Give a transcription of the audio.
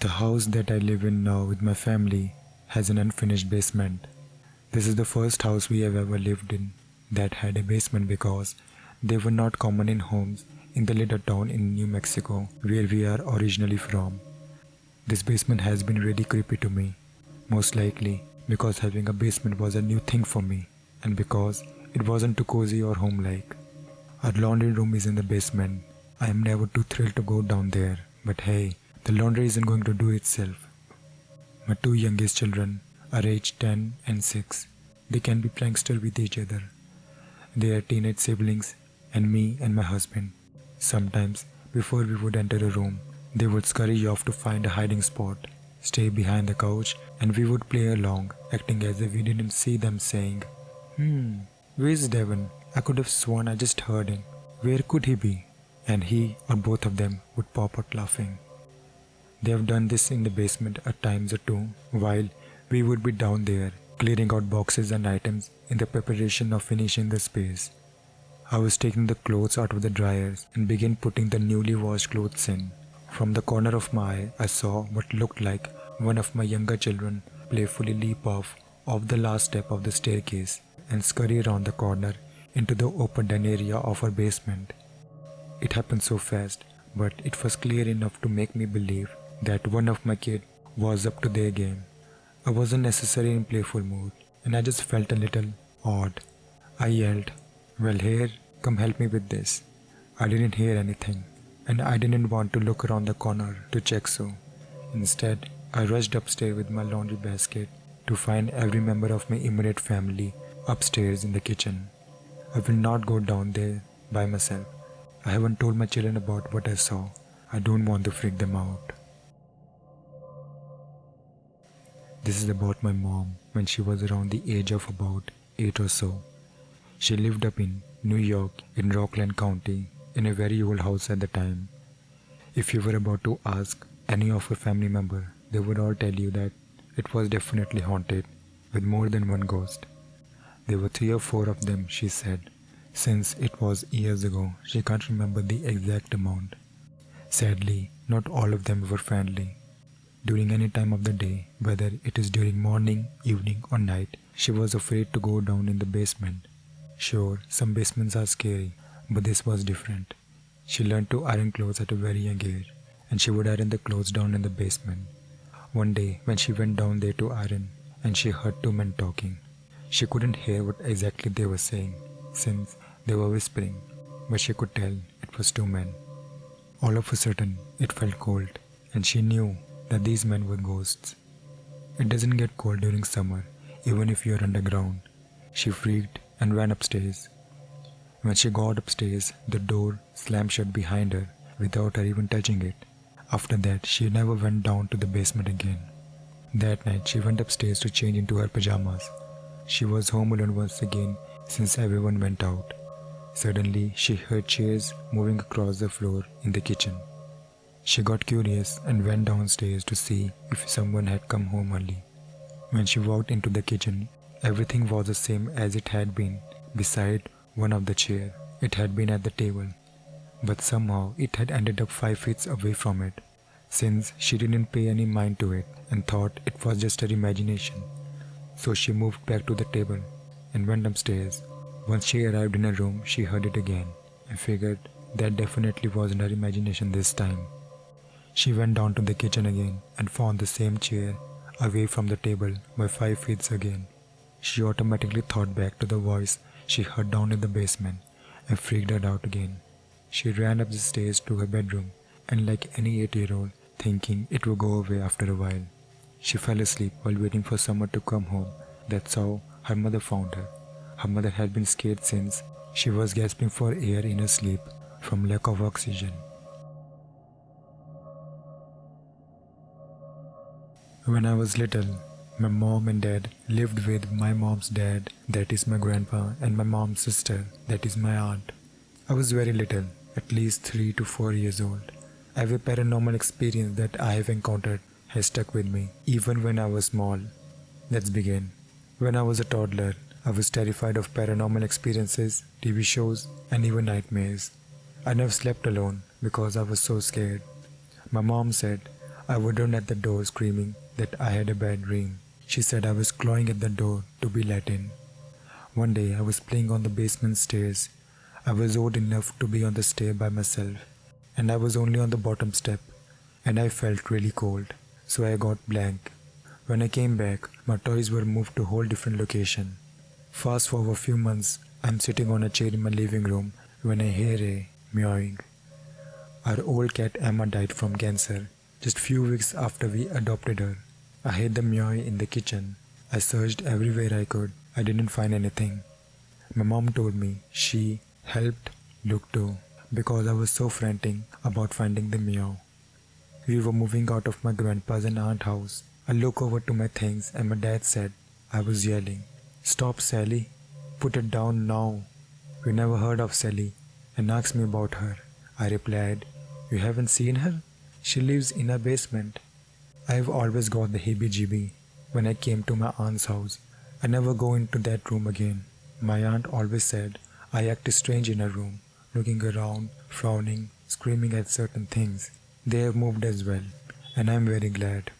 The house that I live in now with my family has an unfinished basement. This is the first house we have ever lived in that had a basement because they were not common in homes in the little town in New Mexico where we are originally from. This basement has been really creepy to me, most likely because having a basement was a new thing for me and because it wasn't too cozy or home-like. Our laundry room is in the basement. I am never too thrilled to go down there, but hey, the laundry isn't going to do itself. My two youngest children are aged 10 and 6. They can be prankster with each other. They are teenage siblings and me and my husband. Sometimes, before we would enter a room, they would scurry off to find a hiding spot, stay behind the couch, and we would play along, acting as if we didn't see them saying, where's Devon? I could have sworn I just heard him. Where could he be? And he or both of them would pop out laughing. They have done this in the basement a times or two, while we would be down there, clearing out boxes and items in the preparation of finishing the space. I was taking the clothes out of the dryers and began putting the newly washed clothes in. From the corner of my eye, I saw what looked like one of my younger children playfully leap off the last step of the staircase and scurry around the corner into the open den area of our basement. It happened so fast, but it was clear enough to make me believe that one of my kids was up to their game. I wasn't necessarily in playful mood, and I just felt a little odd. I yelled, "Well, here, come help me with this." I didn't hear anything, and I didn't want to look around the corner to check so. Instead, I rushed upstairs with my laundry basket to find every member of my immediate family upstairs in the kitchen. I will not go down there by myself. I haven't told my children about what I saw. I don't want to freak them out. This is about my mom when she was around the age of about 8 or so. She lived up in New York in Rockland County in a very old house at the time. If you were about to ask any of her family member, they would all tell you that it was definitely haunted with more than one ghost. There were 3 or 4 of them, she said. Since it was years ago, she can't remember the exact amount. Sadly, not all of them were friendly. During any time of the day, whether it is during morning, evening or night, she was afraid to go down in the basement. Sure, some basements are scary, but this was different. She learned to iron clothes at a very young age, and she would iron the clothes down in the basement. One day, when she went down there to iron, and she heard 2 men talking. She couldn't hear what exactly they were saying, since they were whispering, but she could tell it was 2 men. All of a sudden, it felt cold, and she knew that these men were ghosts. It doesn't get cold during summer, even if you're underground. She freaked and ran upstairs. When she got upstairs, the door slammed shut behind her without her even touching it. After that, she never went down to the basement again. That night, she went upstairs to change into her pajamas. She was home alone once again since everyone went out. Suddenly, she heard chairs moving across the floor in the kitchen. She got curious and went downstairs to see if someone had come home early. When she walked into the kitchen, everything was the same as it had been beside one of the chairs. It had been at the table, but somehow it had ended up 5 feet away from it, since she didn't pay any mind to it and thought it was just her imagination. So she moved back to the table and went upstairs. Once she arrived in her room, she heard it again and figured that definitely wasn't her imagination this time. She went down to the kitchen again and found the same chair away from the table by 5 feet again. She automatically thought back to the voice she heard down in the basement and freaked her out again. She ran up the stairs to her bedroom and, like any 8-year-old, thinking it would go away after a while, she fell asleep while waiting for someone to come home. That's how her mother found her. Her mother had been scared since she was gasping for air in her sleep from lack of oxygen. When I was little, my mom and dad lived with my mom's dad, that is my grandpa, and my mom's sister, that is my aunt. I was very little, at least 3 to 4 years old. Every paranormal experience that I have encountered has stuck with me, even when I was small. Let's begin. When I was a toddler, I was terrified of paranormal experiences, TV shows, and even nightmares. I never slept alone because I was so scared. My mom said I would run at the door screaming that I had a bad dream. She said I was clawing at the door to be let in. One day I was playing on the basement stairs. I was old enough to be on the stair by myself, and I was only on the bottom step, and I felt really cold, so I got blank. When I came back, my toys were moved to a whole different location. Fast forward a few months, I'm sitting on a chair in my living room when I hear a meowing. Our old cat Emma died from cancer just few weeks after we adopted her. I heard the meowing in the kitchen. I searched everywhere I could. I didn't find anything. My mom told me she helped look too because I was so frantic about finding the meow. We were moving out of my grandpa's and aunt's house. I looked over to my things and my dad said I was yelling, "Stop, Sally. Put it down now." "We never heard of Sally," and asked me about her. I replied, "You haven't seen her? She lives in a basement." I've always got the heebie-jeebie when I came to my aunt's house. I never go into that room again. My aunt always said I acted strange in her room, looking around, frowning, screaming at certain things. They have moved as well, and I'm very glad.